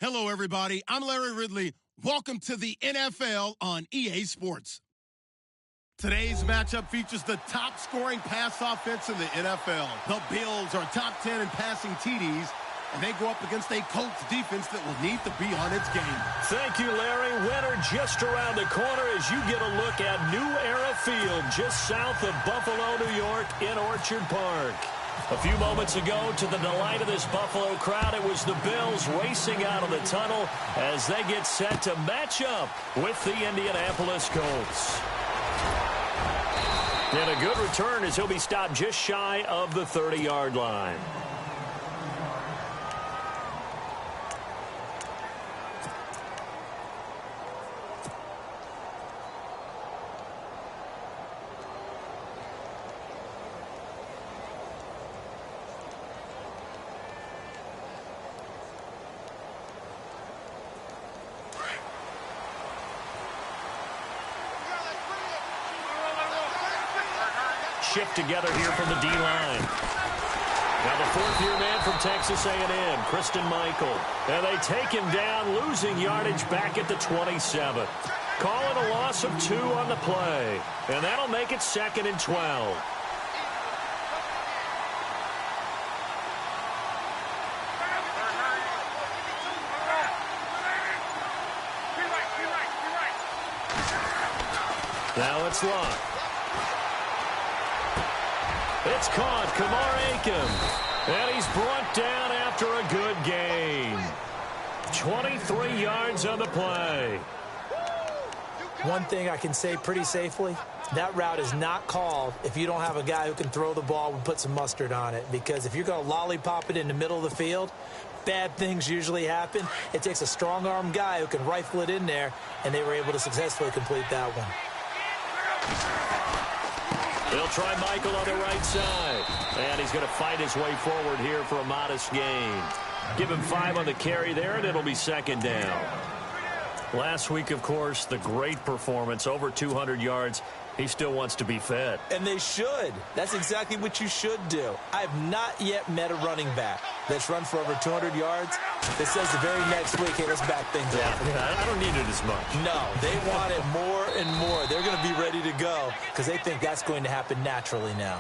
Hello, everybody. I'm Larry Ridley. Welcome to the NFL on EA Sports. Today's matchup features the top-scoring pass offense in the NFL. The Bills are top 10 in passing TDs, and they go up against a Colts defense that will need to be on its game. Thank you, Larry. Winter just around the corner as you get a look at New Era Field, just south of Buffalo, New York, in Orchard Park. A few moments ago, to the delight of this Buffalo crowd, it was the Bills racing out of the tunnel as they get set to match up with the Indianapolis Colts. And a good return as he'll be stopped just shy of the 30-yard line. Shift together here from the D-line. Now the fourth-year man from Texas A&M, Christine Michael. And they take him down, losing yardage back at the 27. Calling a loss of 2 on the play. And that'll make it 2nd and 12. Now it's Locke. It's caught, Kamar Aiken, and he's brought down after a good gain. 23 yards on the play. One thing I can say pretty safely, that route is not called if you don't have a guy who can throw the ball and put some mustard on it. Because if you're going to lollipop it in the middle of the field, bad things usually happen. It takes a strong-arm guy who can rifle it in there, and they were able to successfully complete that one. They'll try Michael on the right side. And he's going to fight his way forward here for a modest gain. Give him 5 on the carry there, and it'll be 2nd down. Last week, of course, the great performance, over 200 yards. He still wants to be fed. And they should. That's exactly what you should do. I have not yet met a running back that's run for over 200 yards that says the very next week, hey, let's back things up. I don't need it as much. No, they want it more and more. They're going to be ready to go because they think that's going to happen naturally now.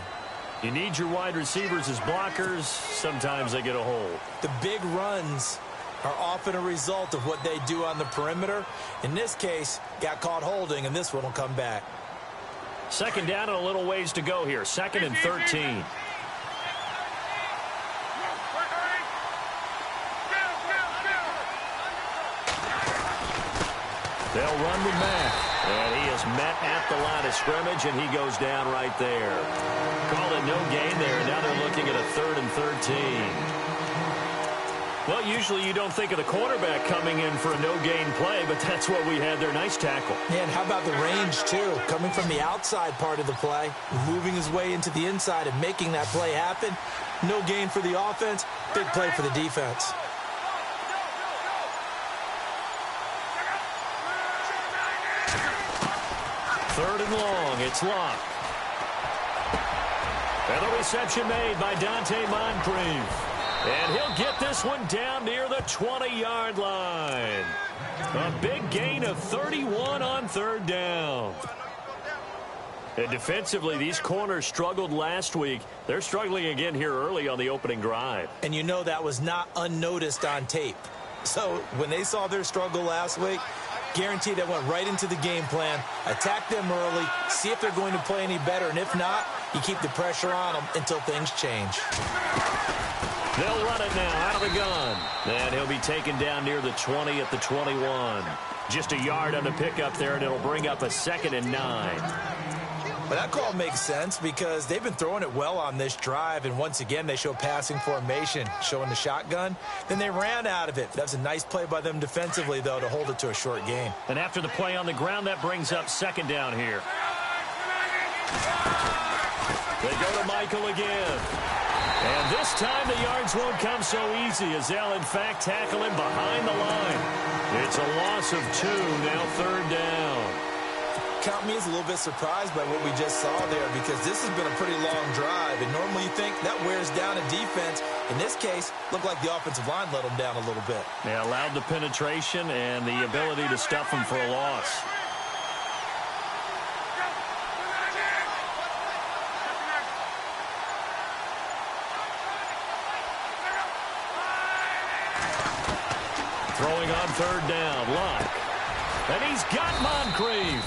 You need your wide receivers as blockers. Sometimes they get a hold. The big runs are often a result of what they do on the perimeter. In this case, got caught holding, and this one will come back. 2nd down and a little ways to go here. 2nd and 13. They'll run with Mack. And he is met at the line of scrimmage, and he goes down right there. Called it no gain there. Now they're looking at a 3rd and 13. Well, usually you don't think of the quarterback coming in for a no-gain play, but that's what we had there. Nice tackle. Yeah, and how about the range, too? Coming from the outside part of the play, moving his way into the inside and making that play happen. No gain for the offense, big play for the defense. Third and long, it's Locke. And the reception made by Dante Moncrief. And he'll get this one down near the 20-yard line. A big gain of 31 on 3rd down. And defensively, these corners struggled last week. They're struggling again here early on the opening drive. And you know that was not unnoticed on tape. So when they saw their struggle last week, guaranteed that went right into the game plan. Attack them early, see if they're going to play any better. And if not, you keep the pressure on them until things change. They'll run it now out of the gun. And he'll be taken down near the 20 at the 21. Just a yard on the pickup there, and it'll bring up a 2nd and 9. Well, that call makes sense because they've been throwing it well on this drive, and once again they show passing formation, showing the shotgun. Then they ran out of it. That was a nice play by them defensively, though, to hold it to a short gain. And after the play on the ground, that brings up 2nd down here. They go to Michael again. And this time the yards won't come so easy as they'll, in fact, tackle him behind the line. It's a loss of 2, now 3rd down. count me as a little bit surprised by what we just saw there, because this has been a pretty long drive, and normally you think that wears down a defense. In this case, looked like the offensive line let them down a little bit. They allowed the penetration and the ability to stuff them for a loss. Throwing on third down, Luck. And he's got Moncrief.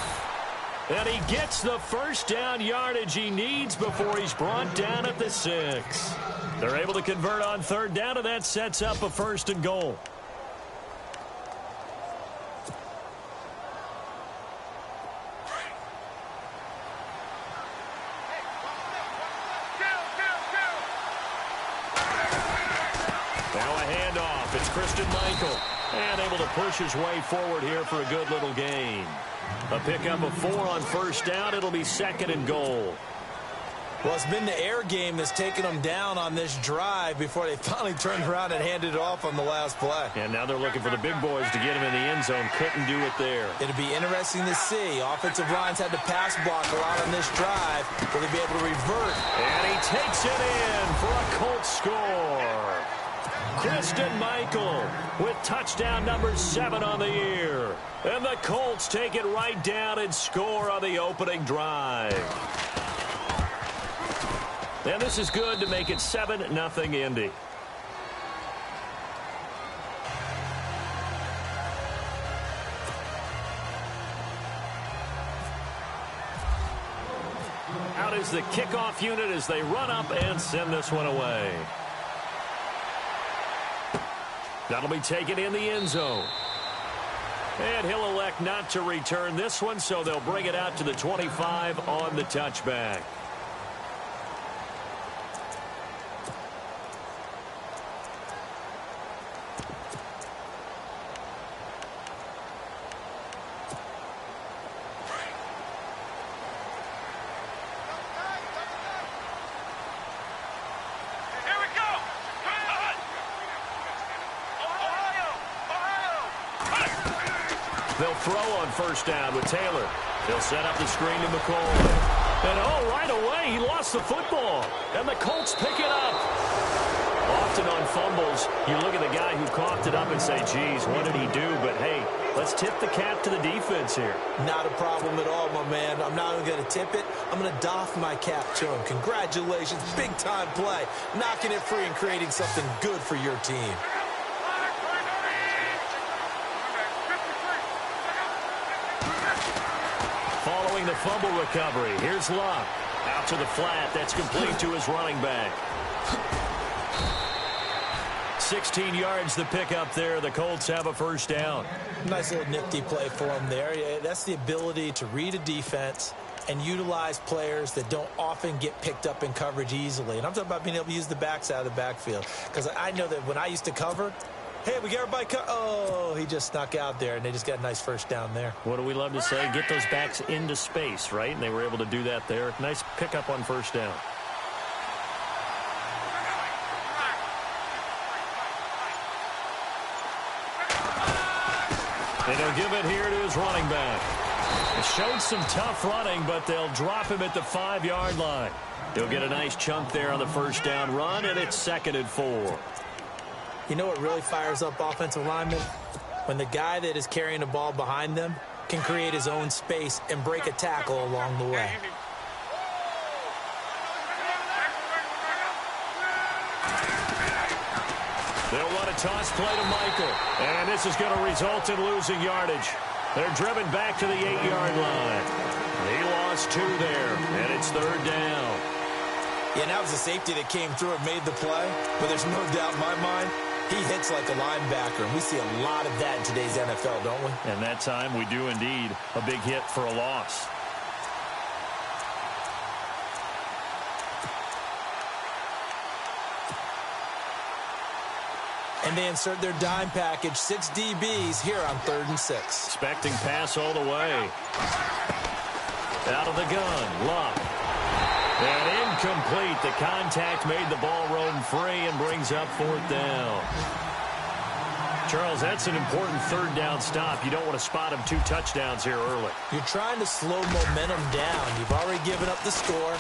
And he gets the first down yardage he needs before he's brought down at the 6. They're able to convert on third down, and that sets up a 1st and goal. Now a handoff. It's Christian Michael. And able to push his way forward here for a good little gain. A pickup of 4 on first down. It'll be 2nd and goal. Well, it's been the air game that's taken them down on this drive before they finally turned around and handed it off on the last play. And now they're looking for the big boys to get him in the end zone. Couldn't do it there. It'll be interesting to see. Offensive lines had to pass block a lot on this drive. Will they be able to revert? And he takes it in for a Colts score. Christian Michael with touchdown number 7 on the year. And the Colts take it right down and score on the opening drive. And this is good to make it 7-0 Indy. Out is the kickoff unit as they run up and send this one away. That'll be taken in the end zone. And he'll elect not to return this one, so they'll bring it out to the 25 on the touchback. They'll throw on first down with Taylor. He'll set up the screen to McCoy. And right away, he lost the football. And the Colts pick it up. Often on fumbles, you look at the guy who coughed it up and say, geez, what did he do? But, hey, let's tip the cap to the defense here. Not a problem at all, my man. I'm not even going to tip it. I'm going to doff my cap to him. Congratulations. Big-time play. Knocking it free and creating something good for your team. Following the fumble recovery, here's Luck. Out to the flat. That's complete to his running back. 16 yards the pickup there. The Colts have a first down. Nice little nifty play for him there. Yeah, that's the ability to read a defense and utilize players that don't often get picked up in coverage easily. And I'm talking about being able to use the backside of the backfield. Because I know that when I used to cover, hey, we got everybody oh, he just snuck out there, and they just got a nice first down there. What do we love to say? Get those backs into space, right? And they were able to do that there. Nice pickup on first down. And he'll give it here to his running back. It showed some tough running, but they'll drop him at the 5-yard line. He'll get a nice chunk there on the first down run, and it's 2nd and 4. You know what really fires up offensive linemen? When the guy that is carrying the ball behind them can create his own space and break a tackle along the way. They'll run a toss play to Michael. And this is going to result in losing yardage. They're driven back to the 8-yard line. He lost 2 there, and it's 3rd down. Yeah, that was the safety that came through and made the play. But there's no doubt in my mind, he hits like a linebacker. And we see a lot of that in today's NFL, don't we? And that time we do indeed. A big hit for a loss. And they insert their dime package, 6 DBs here on 3rd and 6. Expecting pass all the way. Out of the gun, Luck. And incomplete. The contact made the ball roam free and brings up 4th down. Charles, that's an important third down stop. You don't want to spot him 2 touchdowns here early. You're trying to slow momentum down. You've already given up the score.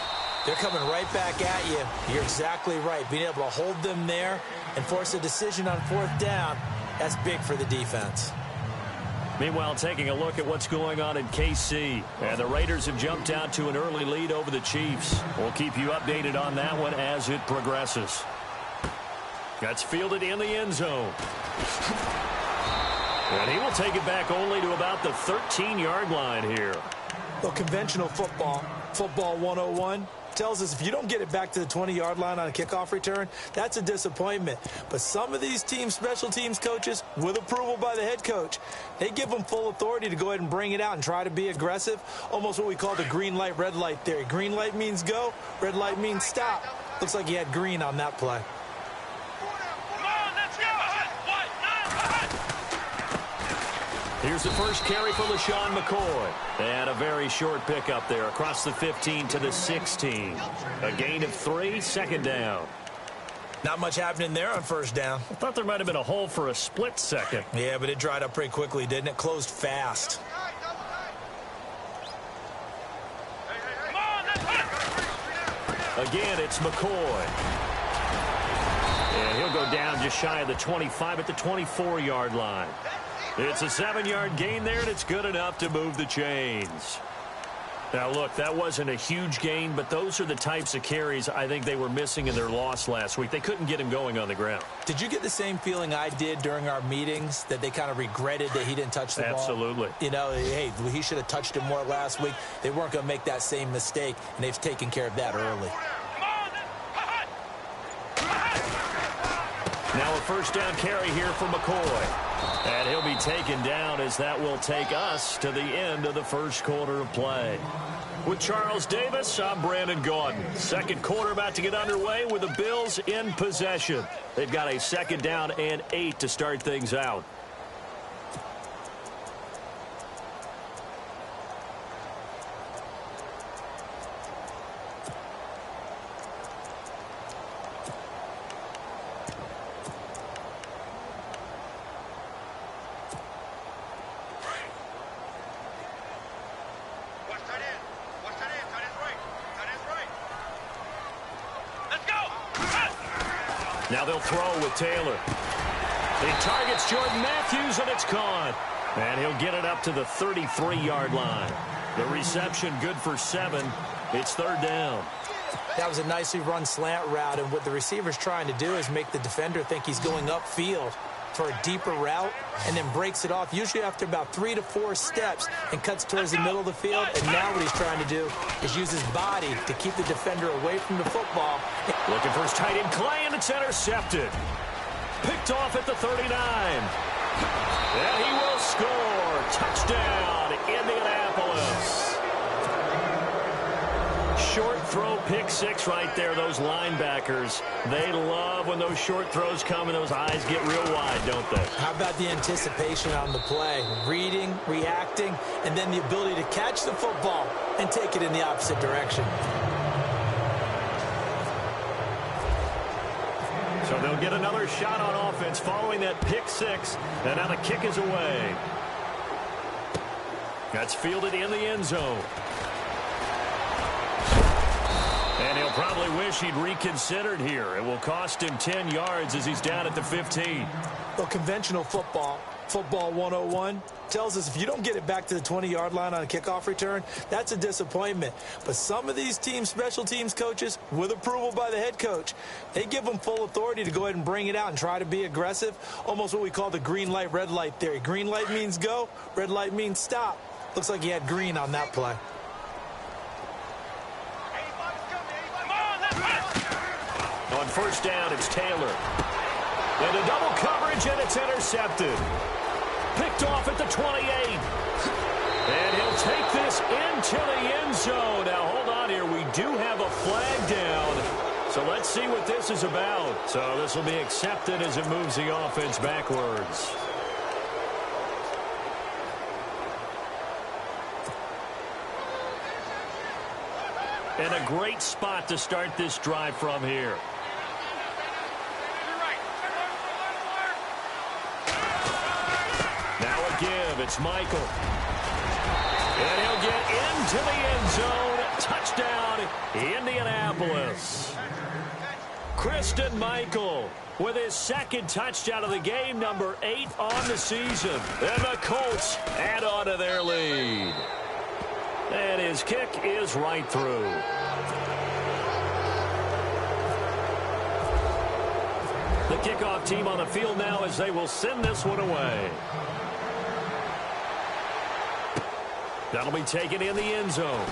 They're coming right back at you. You're exactly right. Being able to hold them there and force a decision on 4th down, that's big for the defense. Meanwhile, taking a look at what's going on in KC. And the Raiders have jumped out to an early lead over the Chiefs. We'll keep you updated on that one as it progresses. That's fielded in the end zone. And he will take it back only to about the 13-yard line here. Well, conventional football 101, tells us if you don't get it back to the 20-yard line on a kickoff return, that's a disappointment. But some of these special teams coaches, with approval by the head coach, they give them full authority to go ahead and bring it out and try to be aggressive, almost what we call the green light, red light theory. Green light means go, red light means stop. Looks like he had green on that play. Here's the first carry for LaShawn McCoy. And a very short pickup there across the 15 to the 16. A gain of 3, 2nd down. Not much happening there on 1st down. I thought there might have been a hole for a split second. Yeah, but it dried up pretty quickly, didn't it? Closed fast. Again, it's McCoy. And he'll go down just shy of the 25 at the 24-yard line. It's a 7-yard gain there, and it's good enough to move the chains. Now, look, that wasn't a huge gain, but those are the types of carries I think they were missing in their loss last week. They couldn't get him going on the ground. Did you get the same feeling I did during our meetings, that they kind of regretted that he didn't touch the ball? Absolutely. You know, hey, he should have touched it more last week. They weren't going to make that same mistake, and they've taken care of that early. Now a 1st down carry here for McCoy. And he'll be taken down as that will take us to the end of the 1st quarter of play. With Charles Davis, I'm Brandon Gaudin. 2nd quarter about to get underway with the Bills in possession. They've got a 2nd down and 8 to start things out. Now they'll throw with Taylor. He targets Jordan Matthews, and it's caught. And he'll get it up to the 33-yard line. The reception good for 7. It's 3rd down. That was a nicely run slant route, and what the receiver's trying to do is make the defender think he's going upfield for a deeper route, and then breaks it off, usually after about 3 to 4 steps, and cuts towards the middle of the field. And now what he's trying to do is use his body to keep the defender away from the football. Looking for his tight end, Clay, and it's intercepted. Picked off at the 39. And he will score. Touchdown, Indianapolis. Short throw, pick 6 right there. Those linebackers, they love when those short throws come and those eyes get real wide, don't they? How about the anticipation on the play? Reading, reacting, and then the ability to catch the football and take it in the opposite direction. So they'll get another shot on offense following that pick 6. And now the kick is away. That's fielded in the end zone. And he'll probably wish he'd reconsidered here. It will cost him 10 yards as he's down at the 15. Well, conventional football 101, tells us if you don't get it back to the 20-yard line on a kickoff return, that's a disappointment. But some of these special teams coaches, with approval by the head coach, they give them full authority to go ahead and bring it out and try to be aggressive, almost what we call the green light, red light theory. Green light means go, red light means stop. Looks like he had green on that play. On 1st down, it's Taylor. And a double coverage, and it's intercepted. Picked off at the 28. And he'll take this into the end zone. Now, hold on here. We do have a flag down. So let's see what this is about. So this will be accepted as it moves the offense backwards. And a great spot to start this drive from here. give. It's Michael. And he'll get into the end zone. Touchdown, Indianapolis. Christine Michael with his second touchdown of the game, number 8 on the season. And the Colts add on to their lead. And his kick is right through. The kickoff team on the field now as they will send this one away. That'll be taken in the end zone.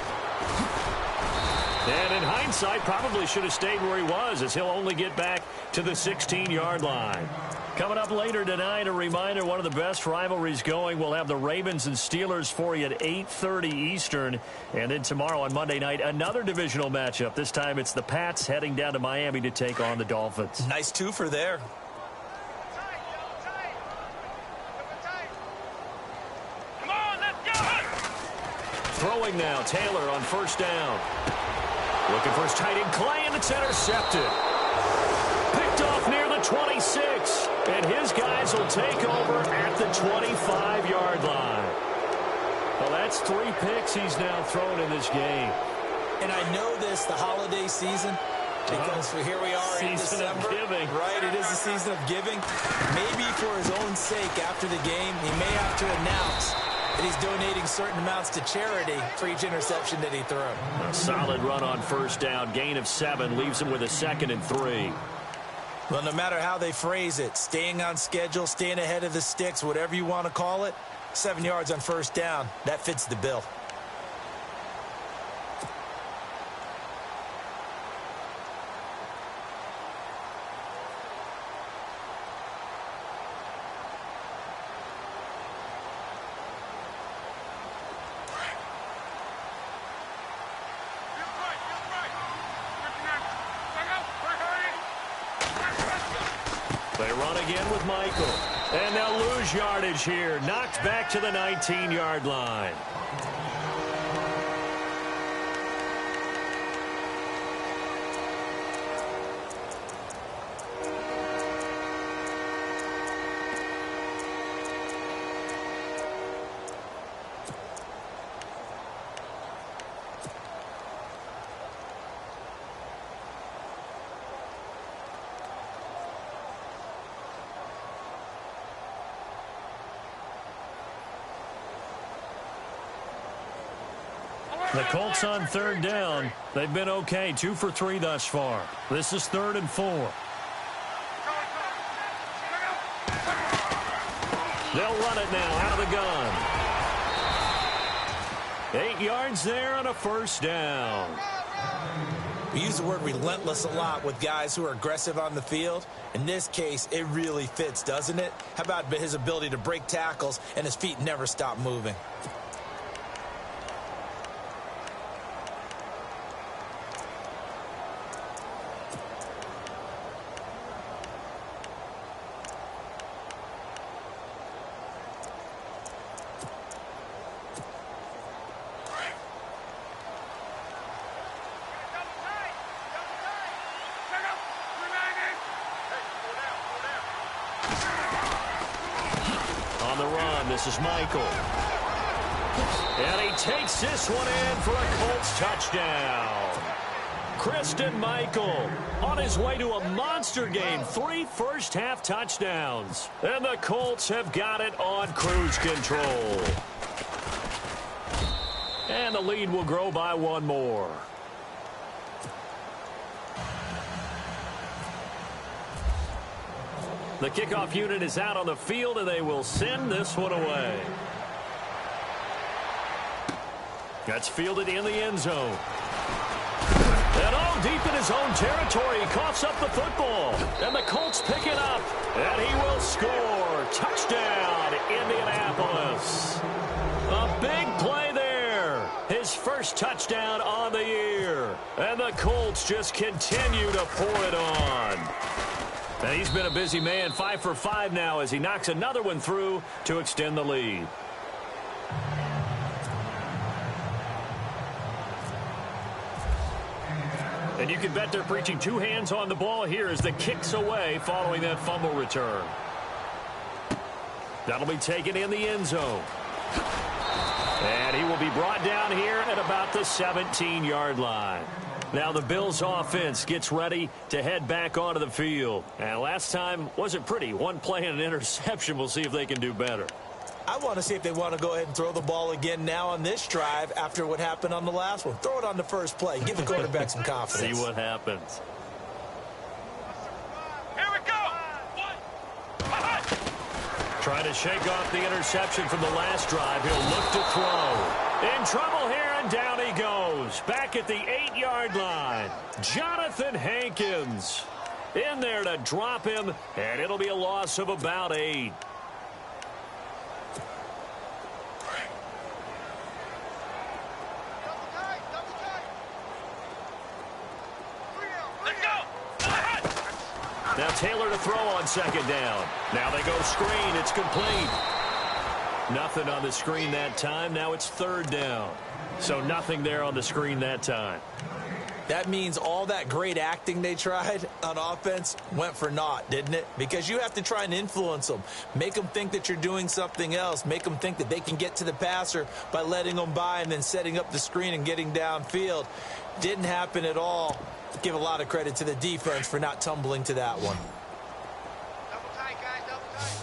And in hindsight, probably should have stayed where he was, as he'll only get back to the 16-yard line. Coming up later tonight, a reminder, one of the best rivalries going. We'll have the Ravens and Steelers for you at 8:30 Eastern. And then tomorrow on Monday night, another divisional matchup. This time it's the Pats heading down to Miami to take on the Dolphins. Nice twofer there. Come on, let's go! Throwing now, Taylor on first down. Looking for his tight end, Clay, and it's intercepted. Picked off near the 26. And his guys will take over at the 25-yard line. Well, that's 3 picks he's now thrown in this game. And I know this, the holiday season, because here we are in December. Season of giving. Right, it is the season of giving. Maybe for his own sake after the game, he may have to announce that he's donating certain amounts to charity for each interception that he threw. A solid run on first down. Gain of 7 leaves him with a 2nd and 3. Well, no matter how they phrase it, staying on schedule, staying ahead of the sticks, whatever you want to call it, 7 yards on first down, that fits the bill. They run again with Michael. And they'll lose yardage here. Knocked back to the 19-yard line. The Colts on third down. They've been okay. 2 for 3 thus far. This is 3rd and 4. They'll run it now out of the gun. 8 yards there on a first down. We use the word relentless a lot with guys who are aggressive on the field. In this case, it really fits, doesn't it? How about his ability to break tackles and his feet never stop moving? On the run, this is Michael. And he takes this one in for a Colts touchdown. Christine Michael on his way to a monster game. 3 first-half touchdowns. And the Colts have got it on cruise control. And the lead will grow by 1 more. The kickoff unit is out on the field, and they will send this one away. That's fielded in the end zone. And all deep in his own territory, he coughs up the football. And the Colts pick it up, and he will score. Touchdown, Indianapolis. A big play there. His first touchdown on the year. And the Colts just continue to pour it on. And he's been a busy man, 5 for 5 now as he knocks another one through to extend the lead. And you can bet they're preaching 2 hands on the ball here as the kick's away following that fumble return. That'll be taken in the end zone. And he will be brought down here at about the 17-yard line. Now the Bills offense gets ready to head back onto the field. And last time wasn't pretty. One play and an interception. We'll see if they can do better. I want to see if they want to go ahead and throw the ball again now on this drive after what happened on the last one. Throw it on the first play. Give the quarterback some confidence. See what happens. Here we go. Trying to shake off the interception from the last drive. He'll look to throw. In trouble here, and down he goes. Back at the 8-yard line. Jonathan Hankins in there to drop him, and it'll be a loss of about 8. Now Taylor to throw on second down. Now they go screen. It's complete. Nothing on the screen that time. Now it's third down. So nothing there on the screen that time. That means all that great acting they tried on offense went for naught, didn't it? Because you have to try and influence them. Make them think that you're doing something else. Make them think that they can get to the passer by letting them by and then setting up the screen and getting downfield. Didn't happen at all. Give a lot of credit to the defense for not tumbling to that one. Double tight, guys, double tight.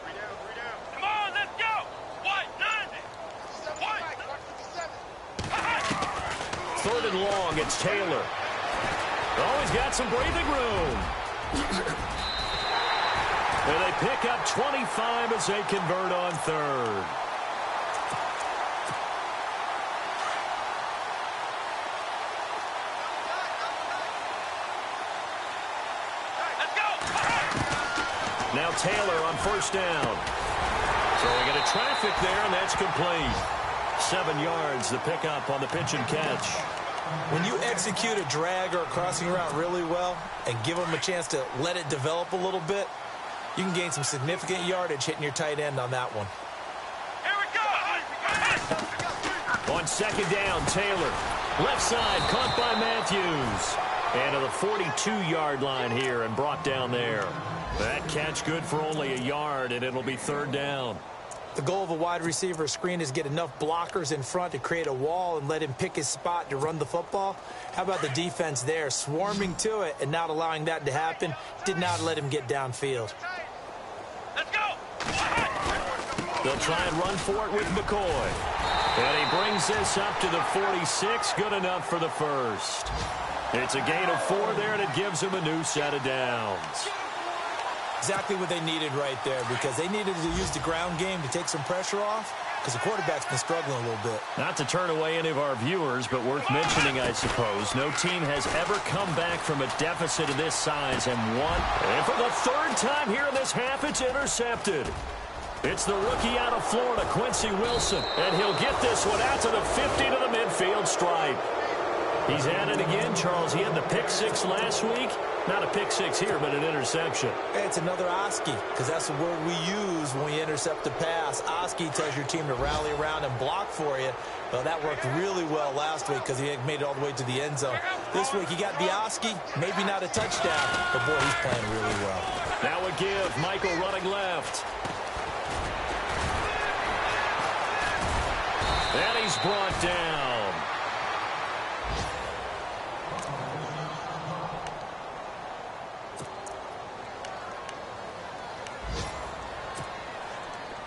3 down, 3 down. Come on, let's go. 190. Third and long, it's Taylor. Oh, he's got some breathing room. And they pick up 25 as they convert on third. Now Taylor on first down. Throwing into traffic there, and that's complete. 7 yards, the pickup on the pitch and catch. When you execute a drag or a crossing route really well and give them a chance to let it develop a little bit, you can gain some significant yardage hitting your tight end on that one. Here we go. On second down, Taylor. Left side, caught by Matthews. And to the 42-yard line here and brought down there. That catch good for only a yard, and it'll be third down. The goal of a wide receiver screen is get enough blockers in front to create a wall and let him pick his spot to run the football. How about the defense there, swarming to it and not allowing that to happen? Did not let him get downfield. Let's go. They'll try and run for it with McCoy. And he brings this up to the 46, good enough for the first. It's a gain of 4 there, and it gives him a new set of downs. Exactly what they needed right there, because they needed to use the ground game to take some pressure off, because the quarterback's been struggling a little bit. Not to turn away any of our viewers, but worth mentioning, I suppose, no team has ever come back from a deficit of this size and won. And for the third time here in this half, it's intercepted. It's the rookie out of Florida, Quincy Wilson, and he'll get this one out to the 50 to the midfield stripe. He's at it again, Charles. He had the pick 6 last week. Not a pick 6 here, but an interception. Hey, it's another Oski, because that's the word we use when we intercept a pass. Oski tells your team to rally around and block for you. Well, that worked really well last week because he made it all the way to the end zone. This week, he got the Oski, maybe not a touchdown, but boy, he's playing really well. Now a give. Michael running left. And he's brought down.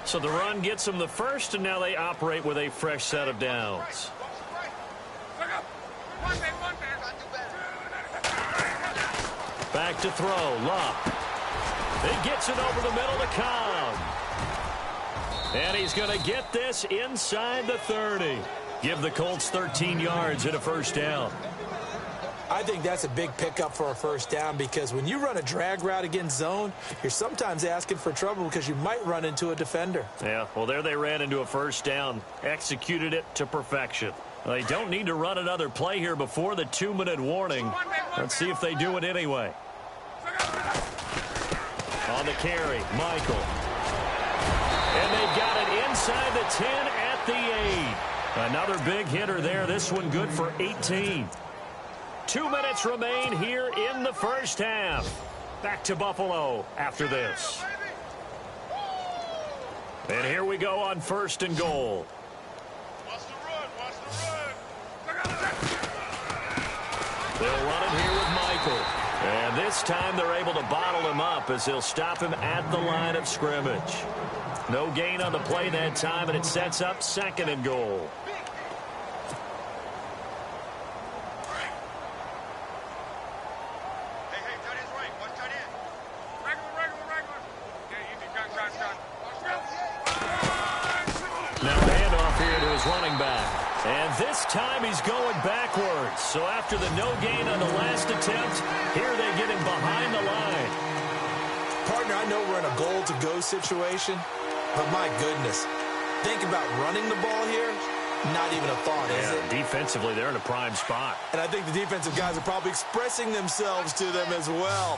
So the run gets them the first, and now they operate with a fresh set of downs. Back to throw. Luck. He gets it over the middle to Cobb. And he's going to get this inside the 30. Give the Colts 13 yards and a first down. I think that's a big pickup for a first down, because when you run a drag route against zone, you're sometimes asking for trouble because you might run into a defender. Yeah, well, there they ran into a first down. Executed it to perfection. They don't need to run another play here before the 2-minute warning. Let's see if they do it anyway. On the carry, Michael. And they've got it inside the 10 at the 8. Another big hitter there. This one good for 18. 2 minutes remain here in the first half. Back to Buffalo after this. And here we go on 1st and goal. Watch the run. Watch the run. They'll run it here with Michael. And this time they're able to bottle him up as they'll stop him at the line of scrimmage. No gain on the play that time, and it sets up 2nd and goal. Hey, tight end's right. Watch tight end. Regular. Yeah, easy. Gun. Now a handoff here to his running back. And this time he's going backwards. So after the no gain on the last attempt, here they get him behind the line. Partner, I know we're in a goal-to-go situation, but my goodness, think about running the ball here. Not even a thought, is it? Defensively, they're in a prime spot. And I think the defensive guys are probably expressing themselves to them as well.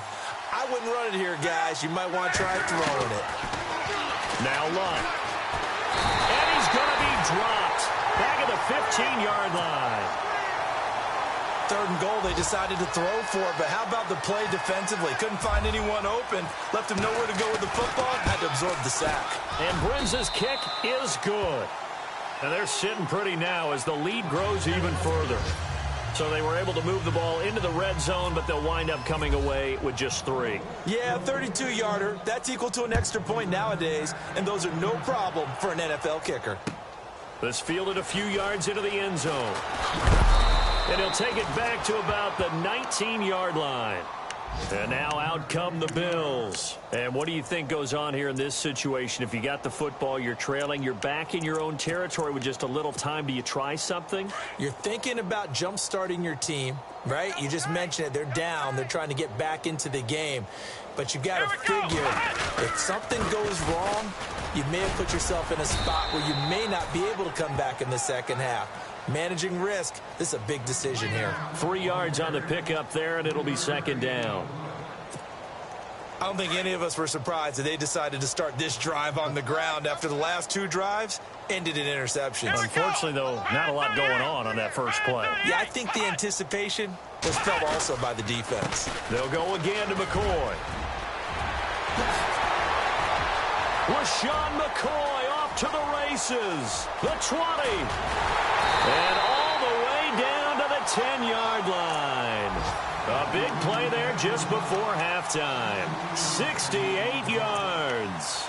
I wouldn't run it here, guys. You might want to try throwing it. Now Lund. And he's going to be dropped. Back at the 15-yard line. 3rd and goal, they decided to throw for it, but how about the play defensively? Couldn't find anyone open. Left him nowhere to go with the football. Had to absorb the sack. And Brinz's kick is good. And they're sitting pretty now as the lead grows even further. So they were able to move the ball into the red zone, but they'll wind up coming away with just 3. Yeah, 32-yarder. That's equal to an extra point nowadays, and those are no problem for an NFL kicker. This fielded a few yards into the end zone. And he'll take it back to about the 19-yard line. And now out come the Bills. And what do you think goes on here in this situation? If you got the football, you're trailing, you're back in your own territory with just a little time. Do you try something? You're thinking about jump-starting your team, right? You just mentioned it. They're down. They're trying to get back into the game. But you've got to figure if something goes wrong, you may have put yourself in a spot where you may not be able to come back in the second half. Managing risk, this is a big decision here. 3 yards on the pickup there, and it'll be 2nd down. I don't think any of us were surprised that they decided to start this drive on the ground after the last 2 drives ended in interceptions. Unfortunately, though, not a lot going on that first play. Yeah, I think the anticipation was felt also by the defense. They'll go again to McCoy. LaShawn McCoy off to the races. The 20. And all the way down to the 10-yard line. A big play there just before halftime. 68 yards.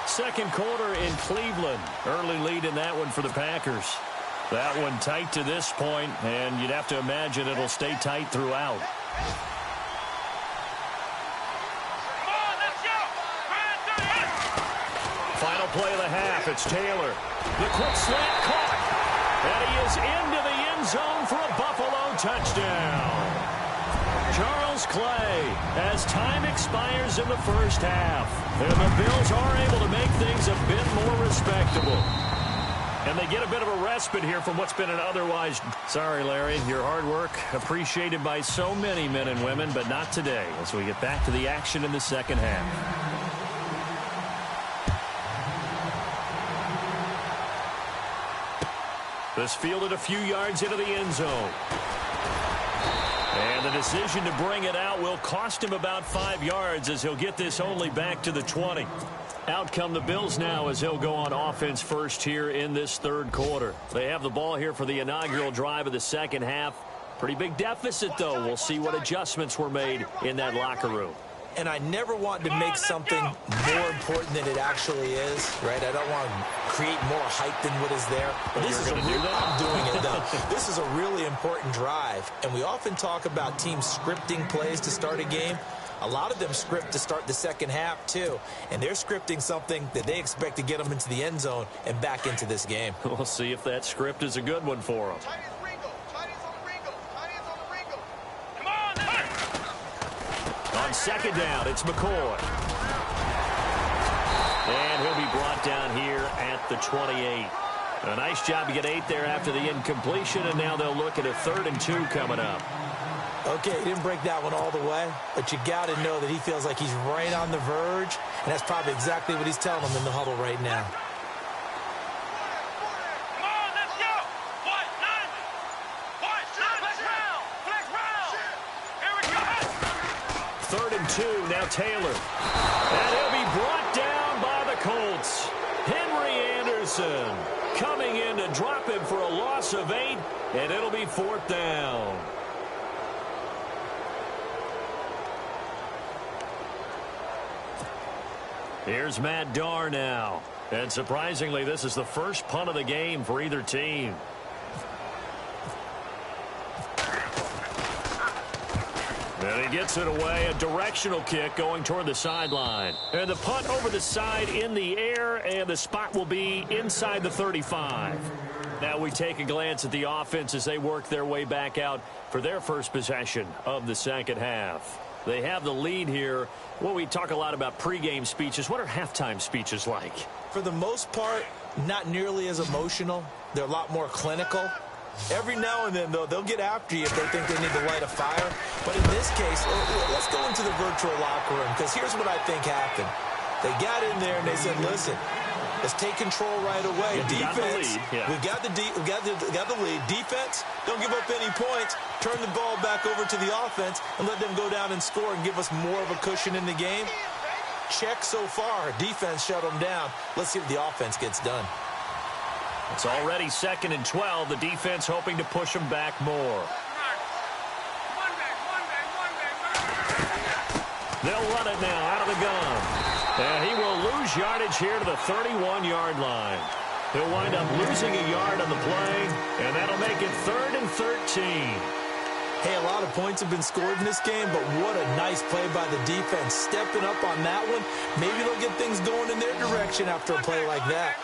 2nd quarter in Cleveland. Early lead in that one for the Packers. That one tight to this point, and you'd have to imagine it'll stay tight throughout. Final play of the half. It's Taylor. The quick slant caught. And he is into the end zone for a Buffalo touchdown. Charles Clay, as time expires in the first half. And the Bills are able to make things a bit more respectable. And they get a bit of a respite here from what's been an otherwise... Sorry, Larry, your hard work appreciated by so many men and women, but not today as we get back to the action in the second half. This fielded a few yards into the end zone. And the decision to bring it out will cost him about 5 yards as he'll get this only back to the 20. Out come the Bills now as he'll go on offense first here in this 3rd quarter. They have the ball here for the inaugural drive of the second half. Pretty big deficit, though. We'll see what adjustments were made in that locker room. And I never want to make something more important than it actually is, right? I don't want to create more hype than what is there. But this is I'm doing it, though. This is a really important drive. And we often talk about teams scripting plays to start a game. A lot of them script to start the second half, too. And they're scripting something that they expect to get them into the end zone and back into this game. We'll see if that script is a good one for them. On 2nd down, it's McCoy. And he'll be brought down here at the 28. A nice job to get 8 there after the incompletion, and now they'll look at a 3rd and 2 coming up. Okay, he didn't break that one all the way, but you got to know that he feels like he's right on the verge, and that's probably exactly what he's telling them in the huddle right now. Come on, let's go. What? 3rd and 2, now Taylor. And he'll be brought down by the Colts. Robinson coming in to drop him for a loss of 8, and it'll be 4th down. Here's Matt Darr now. And surprisingly, this is the first punt of the game for either team. And he gets it away, a directional kick going toward the sideline. And the punt over the side in the air, and the spot will be inside the 35. Now we take a glance at the offense as they work their way back out for their first possession of the second half. They have the lead here. Well, we talk a lot about pregame speeches. What are halftime speeches like? For the most part, not nearly as emotional. They're a lot more clinical. Every now and then, though, they'll get after you if they think they need to light a fire. But in this case, let's go into the virtual locker room, because here's what I think happened. They got in there and they said, listen, let's take control right away. Defense, we've got the lead. Defense, don't give up any points. Turn the ball back over to the offense and let them go down and score and give us more of a cushion in the game. Check so far. Defense shut them down. Let's see what the offense gets done. It's already 2nd and 12. The defense hoping to push them back more. They'll run it now out of the gun. And he will lose yardage here to the 31-yard line. He'll wind up losing a yard on the play, and that'll make it 3rd and 13. Hey, a lot of points have been scored in this game, but what a nice play by the defense. Stepping up on that one. Maybe they'll get things going in their direction after a play like that.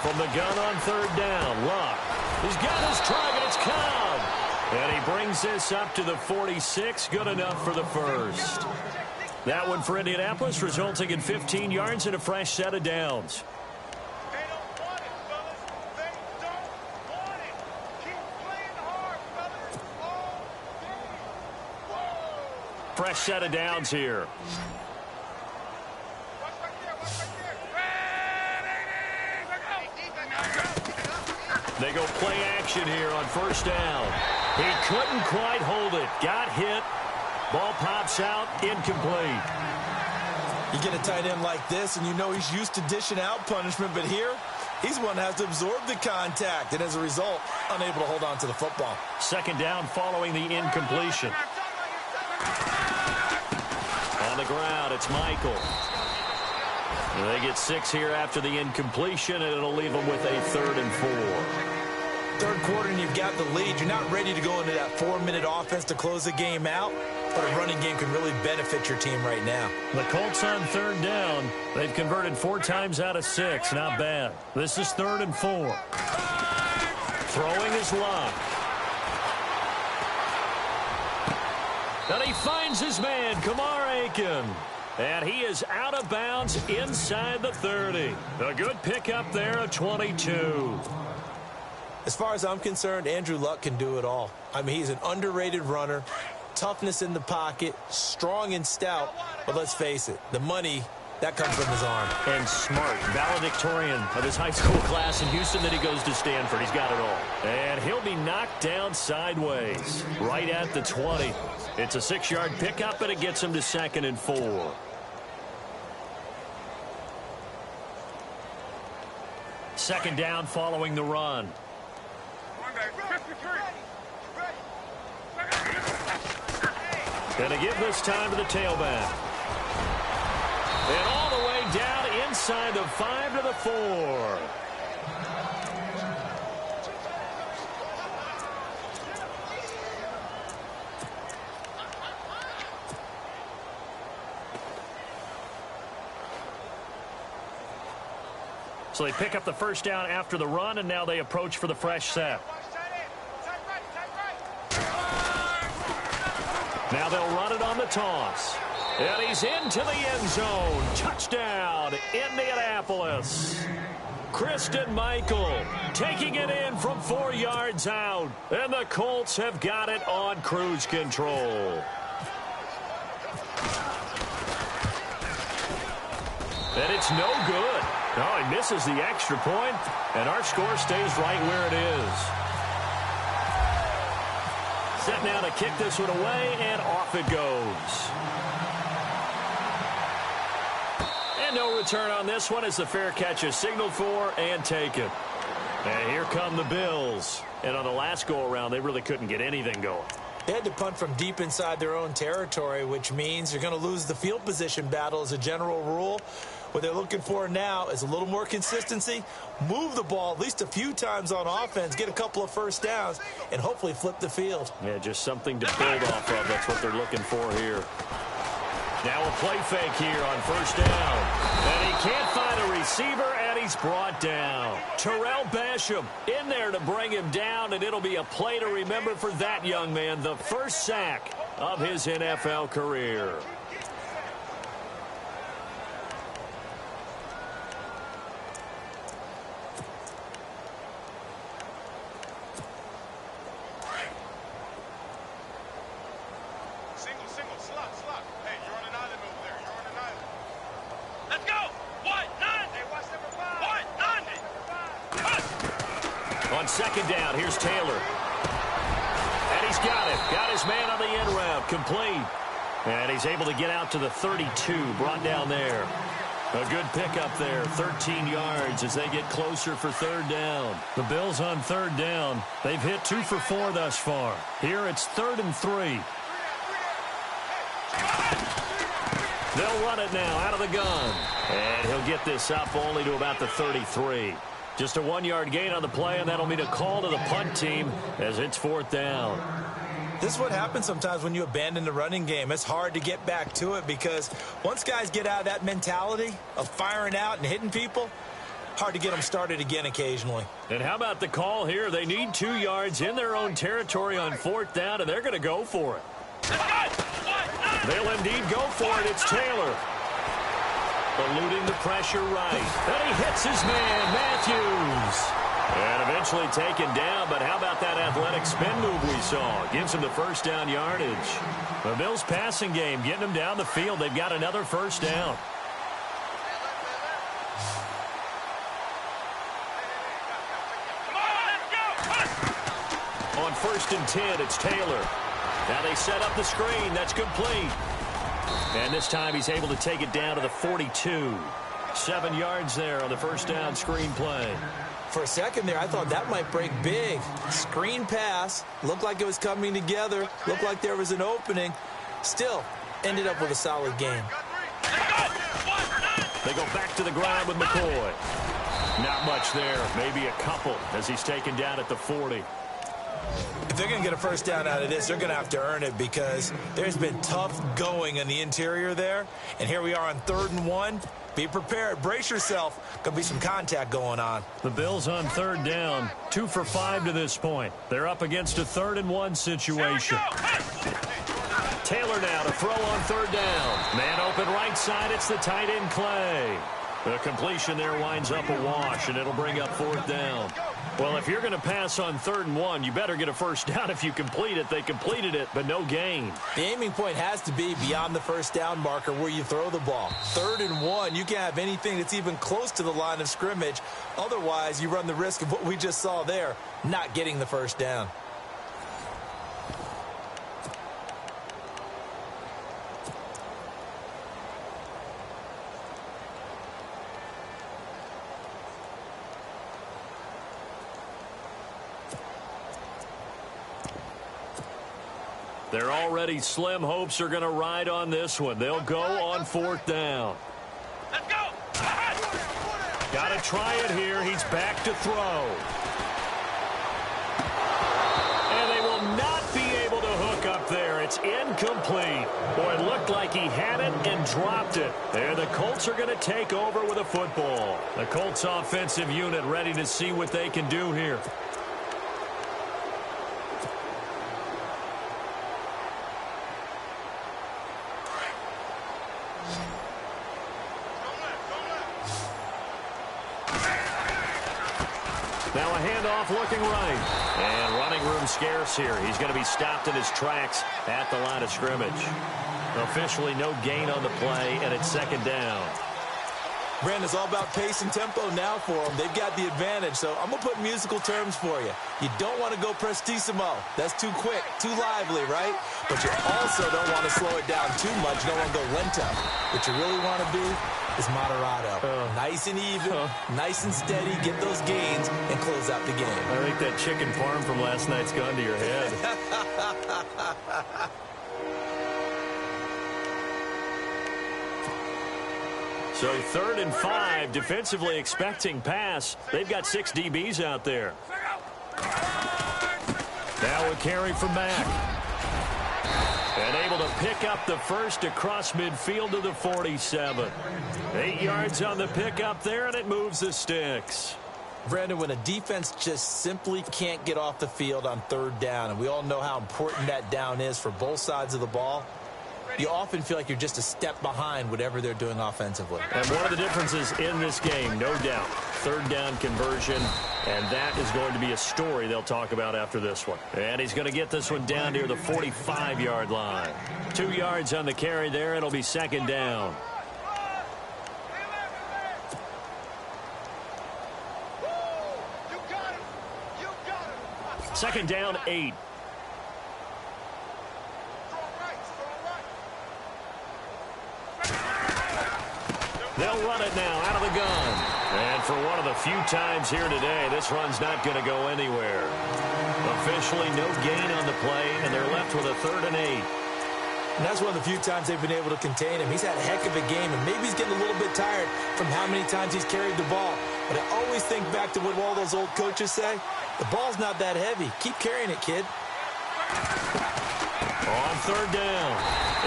From the gun on 3rd down, Luck. He's got his target. It's Cobb. And he brings this up to the 46. Good enough for the first. That one for Indianapolis, resulting in 15 yards and a fresh set of downs. They don't want it, fellas. They don't want it. Keep playing hard, fellas. All day. Whoa. Fresh set of downs here. Watch right there. Watch right there. They go play action here on 1st down. He couldn't quite hold it. Got hit. Ball pops out, incomplete. You get a tight end like this, and you know he's used to dishing out punishment, but here, he's one that has to absorb the contact, and as a result, unable to hold on to the football. 2nd down following the incompletion. On the ground, it's Michael. And they get 6 here after the incompletion, and it'll leave them with a 3rd and 4. 3rd quarter, and you've got the lead. You're not ready to go into that 4-minute offense to close the game out. But a running game can really benefit your team right now. The Colts on 3rd down. They've converted 4 times out of 6. Not bad. This is 3rd and 4. Throwing is Luck. And he finds his man, Kamar Aiken. And he is out of bounds inside the 30. A good pickup there at 22. As far as I'm concerned, Andrew Luck can do it all. I mean, he's an underrated runner. Toughness in the pocket, strong and stout, but let's face it, the money, that comes from his arm. And smart, valedictorian of his high school class in Houston, then he goes to Stanford. He's got it all. And he'll be knocked down sideways, right at the 20. It's a 6-yard pickup, and it gets him to 2nd and 4. Second down following the run. Going to give this time to the tailback. And all the way down inside the 5 to the 4. So they pick up the 1st down after the run, and now they approach for the fresh set. Now they'll run it on the toss. And he's into the end zone. Touchdown, Indianapolis. Christine Michael taking it in from 4 yards out. And the Colts have got it on cruise control. And it's no good. Oh, he misses the extra point, and our score stays right where it is. Set now to kick this one away, and off it goes. And no return on this one as the fair catch is signaled for and taken. And here come the Bills. And on the last go-around, they really couldn't get anything going. They had to punt from deep inside their own territory, which means you're going to lose the field position battle as a general rule. What they're looking for now is a little more consistency, move the ball at least a few times on offense, get a couple of first downs, and hopefully flip the field. Yeah, just something to build off of. That's what they're looking for here. Now a play fake here on first down. And he can't find a receiver, and he's brought down. Terrell Basham in there to bring him down, and it'll be a play to remember for that young man. The first sack of his NFL career. On second down, here's Taylor. And he's got it. Got his man on the in route. Complete. And he's able to get out to the 32. Brought down there. A good pickup there. 13 yards as they get closer for third down. The Bills on third down. They've hit 2 for 4 thus far. Here it's 3rd and 3. They'll run it now out of the gun. And he'll get this up only to about the 33. Just a 1-yard gain on the play, and that'll mean a call to the punt team as it's 4th down. This is what happens sometimes when you abandon the running game. It's hard to get back to it because once guys get out of that mentality of firing out and hitting people, hard to get them started again occasionally. And how about the call here? They need 2 yards in their own territory on 4th down, and they're going to go for it. They'll indeed go for it. It's Taylor. Eluding the pressure right. And he hits his man, Matthews. And eventually taken down, but how about that athletic spin move we saw? Gives him the first down yardage. The Bills' passing game getting them down the field. They've got another first down. On 1st and 10, it's Taylor. Now they set up the screen. That's complete. And this time he's able to take it down to the 42. 7 yards there on the first down screen play. For a second there, I thought that might break big. Screen pass. Looked like it was coming together. Looked like there was an opening. Still, ended up with a solid game. They go back to the ground with McCoy. Not much there. Maybe a couple as he's taken down at the 40. If they're going to get a first down out of this, they're going to have to earn it because there's been tough going in the interior there. And here we are on 3rd and 1. Be prepared. Brace yourself. Going to be some contact going on. The Bills on 3rd down. 2 for 5 to this point. They're up against a 3rd and 1 situation. Taylor now to throw on 3rd down. Man open right side. It's the tight end Clay. The completion there winds up a wash, and it'll bring up 4th down. Well, if you're going to pass on 3rd and 1, you better get a first down if you complete it. They completed it, but no gain. The aiming point has to be beyond the first down marker where you throw the ball. 3rd and 1, you can't have anything that's even close to the line of scrimmage. Otherwise, you run the risk of what we just saw there, not getting the first down. They're already slim hopes are going to ride on this one. They'll go on 4th down. Let's go! Got to try it here. He's back to throw. And they will not be able to hook up there. It's incomplete. Boy, it looked like he had it and dropped it. There, the Colts are going to take over with a football. The Colts offensive unit ready to see what they can do here. Now a handoff looking right. And running room scarce here. He's going to be stopped in his tracks at the line of scrimmage. Officially no gain on the play, and it's 2nd down. Brandon, it's all about pace and tempo now for them. They've got the advantage, so I'm going to put musical terms for you. You don't want to go prestissimo. That's too quick, too lively, right? But you also don't want to slow it down too much. You don't want to go lento. What you really want to be is moderato. Nice and even, nice and steady, get those gains, and close out the game. I think that chicken parm from last night's gone to your head. So 3rd and 5, defensively expecting pass. They've got 6 DBs out there. Now a carry from Mack. And able to pick up the first across midfield to the 47. 8 yards on the pickup there, and it moves the sticks. Brandon, when a defense just simply can't get off the field on 3rd down, and we all know how important that down is for both sides of the ball, you often feel like you're just a step behind whatever they're doing offensively. And one of the differences in this game, no doubt, 3rd down conversion, and that is going to be a story they'll talk about after this one. And he's going to get this one down near the 45-yard line. 2 yards on the carry there. It'll be 2nd down. Second down, 8. They'll run it now out of the gun. And for one of the few times here today, this run's not going to go anywhere. Officially no gain on the play, and they're left with a 3rd and 8. And that's one of the few times they've been able to contain him. He's had a heck of a game, and maybe he's getting a little bit tired from how many times he's carried the ball. But I always think back to what all those old coaches say. The ball's not that heavy. Keep carrying it, kid. On 3rd down,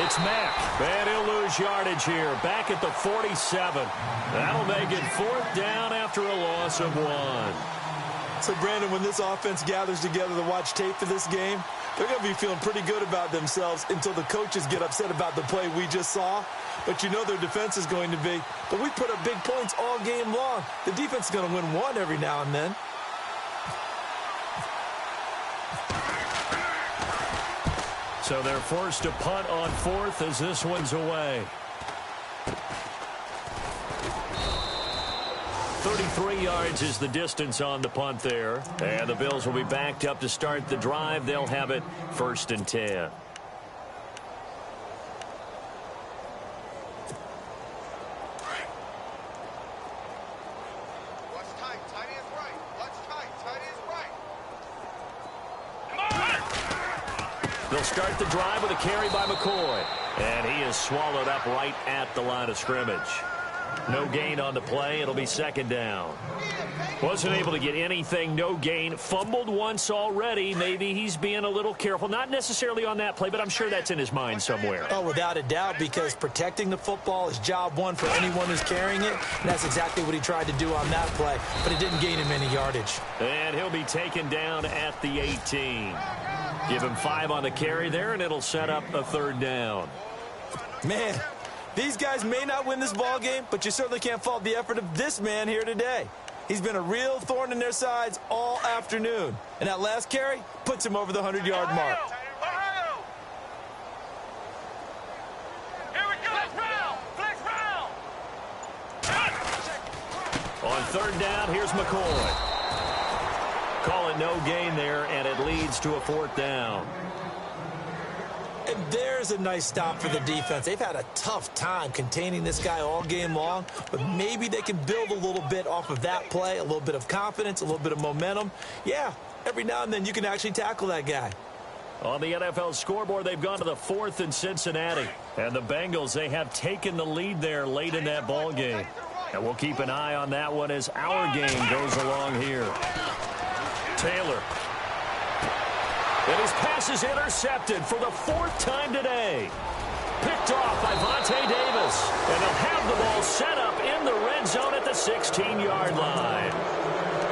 it's Mack. And he'll lose yardage here. Back at the 47. That'll make it 4th down after a loss of 1. So, Brandon, when this offense gathers together to watch tape for this game, they're going to be feeling pretty good about themselves until the coaches get upset about the play we just saw. But you know their defense is going to be. But we put up big points all game long. The defense is going to win one every now and then. So they're forced to punt on 4th as this one's away. 33 yards is the distance on the punt there. And the Bills will be backed up to start the drive. They'll have it 1st and 10. They'll start the drive with a carry by McCoy. And he is swallowed up right at the line of scrimmage. No gain on the play. It'll be 2nd down. Wasn't able to get anything. No gain. Fumbled once already. Maybe he's being a little careful. Not necessarily on that play, but I'm sure that's in his mind somewhere. Oh, without a doubt, because protecting the football is job one for anyone who's carrying it. And that's exactly what he tried to do on that play, but it didn't gain him any yardage. And he'll be taken down at the 18. Give him 5 on the carry there, and it'll set up a 3rd down. Man, these guys may not win this ball game, but you certainly can't fault the effort of this man here today. He's been a real thorn in their sides all afternoon. And that last carry puts him over the 100-yard mark. Here we go. Flex round. On 3rd down, here's McCoy. Call it no gain there, and it leads to a 4th down. And there's a nice stop for the defense. They've had a tough time containing this guy all game long, but maybe they can build a little bit off of that play, a little bit of confidence, a little bit of momentum. Yeah, every now and then you can actually tackle that guy. On the NFL scoreboard, they've gone to the 4th in Cincinnati. And the Bengals, they have taken the lead there late in that ball game. And we'll keep an eye on that one as our game goes along here. Taylor. And his pass is intercepted for the 4th time today. Picked off by Vontae Davis. And they'll have the ball set up in the red zone at the 16-yard line.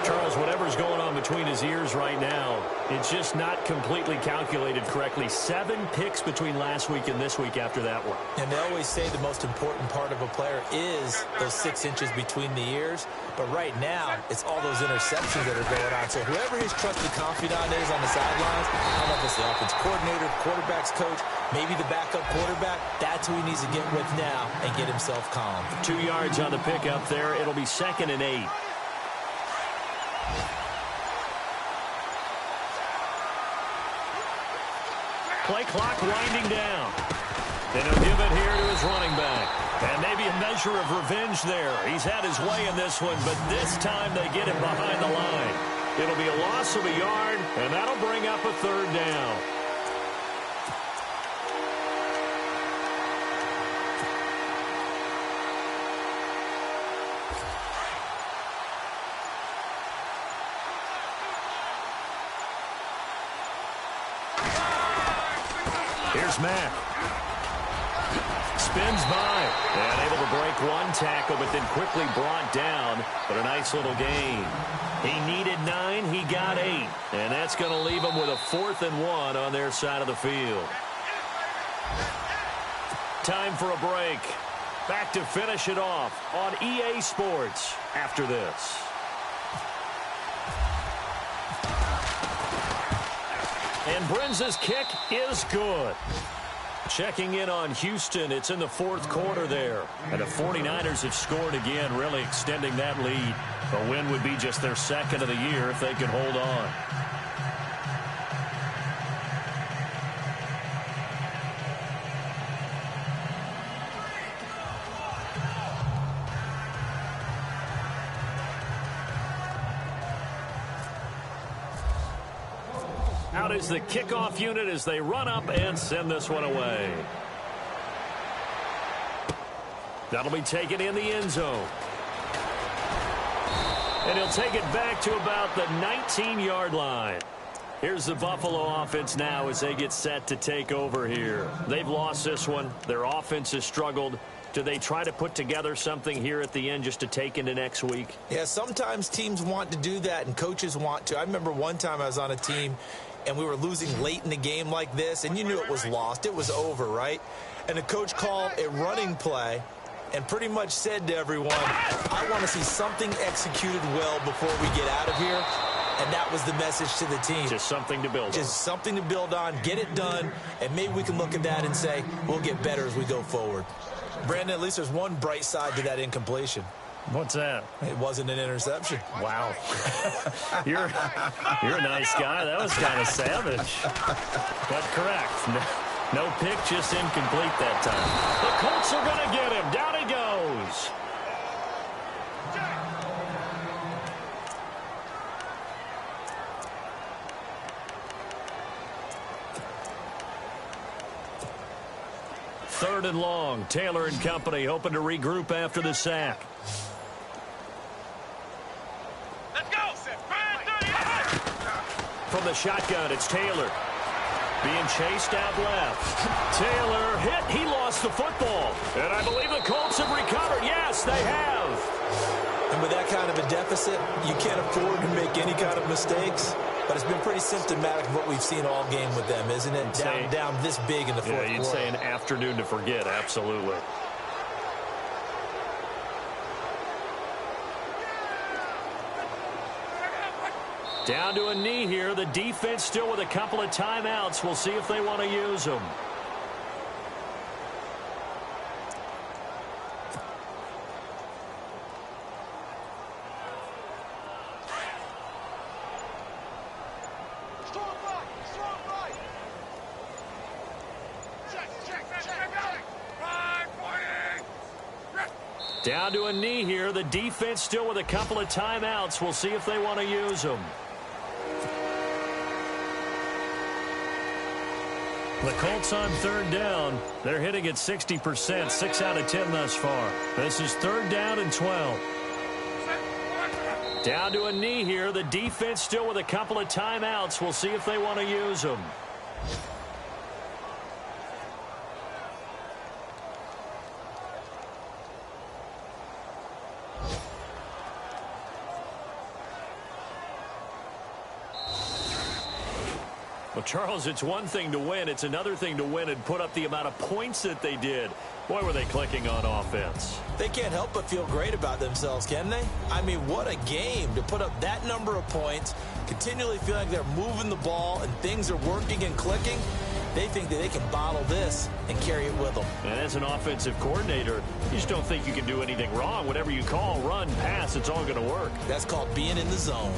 Charles, because whatever's going on between his ears right now, it's just not completely calculated correctly. 7 picks between last week and this week after that one. And they always say the most important part of a player is those 6 inches between the ears. But right now, it's all those interceptions that are going on. So whoever his trusted confidant is on the sidelines, I don't know if it's the offense coordinator, quarterback's coach, maybe the backup quarterback, that's who he needs to get with now and get himself calm. 2 yards on the pickup there. It'll be 2nd and 8. Play clock winding down. And he'll give it here to his running back. And maybe a measure of revenge there. He's had his way in this one, but this time they get him behind the line. It'll be a loss of a yard, and that'll bring up a 3rd down. Here's Mack. Spins by. And able to break 1 tackle, but then quickly brought down. But a nice little gain. He needed 9. He got 8. And that's going to leave him with a 4th and 1 on their side of the field. Time for a break. Back to finish it off on EA Sports after this. And Brinz's kick is good. Checking in on Houston, it's in the 4th quarter there. And the 49ers have scored again, really extending that lead. A win would be just their 2nd of the year if they could hold on. Out is the kickoff unit as they run up and send this one away. That'll be taken in the end zone. And he'll take it back to about the 19-yard line. Here's the Buffalo offense now as they get set to take over here. They've lost this one. Their offense has struggled. Do they try to put together something here at the end just to take into next week? Yeah, sometimes teams want to do that and coaches want to. I remember one time I was on a team and we were losing late in the game like this, and you knew it was lost. It was over, right? And the coach called a running play and pretty much said to everyone, I want to see something executed well before we get out of here. And that was the message to the team. Just something to build on. Just something to build on, get it done, and maybe we can look at that and say, we'll get better as we go forward. Brandon, at least there's one bright side to that incompletion. What's that? It wasn't an interception. Wow. You're a nice guy. That was kind of savage. But correct. No pick, just incomplete that time. The Colts are going to get him. Down he goes. Third and long. Taylor and company hoping to regroup after the sack. Let's go. From the shotgun, it's Taylor. Being chased out left. Taylor hit. He lost the football. And I believe the Colts have recovered. Yes, they have. And with that kind of a deficit, you can't afford to make any kind of mistakes. But it's been pretty symptomatic of what we've seen all game with them, isn't it? Down this big in the fourth quarter. Yeah, you'd say an afternoon to forget. Absolutely. Down to a knee here. The defense still with a couple of timeouts. We'll see if they want to use them. Down to a knee here. The defense still with a couple of timeouts. We'll see if they want to use them. The Colts on third down. They're hitting at 60%, 6 out of 10 thus far. This is 3rd down and 12. Down to a knee here. The defense still with a couple of timeouts. We'll see if they want to use them. Well, Charles, it's one thing to win. It's another thing to win and put up the amount of points that they did. Boy, were they clicking on offense. They can't help but feel great about themselves, can they? I mean, what a game to put up that number of points, continually feel like they're moving the ball and things are working and clicking. They think that they can bottle this and carry it with them. And as an offensive coordinator, you just don't think you can do anything wrong. Whatever you call, run, pass, it's all going to work. That's called being in the zone.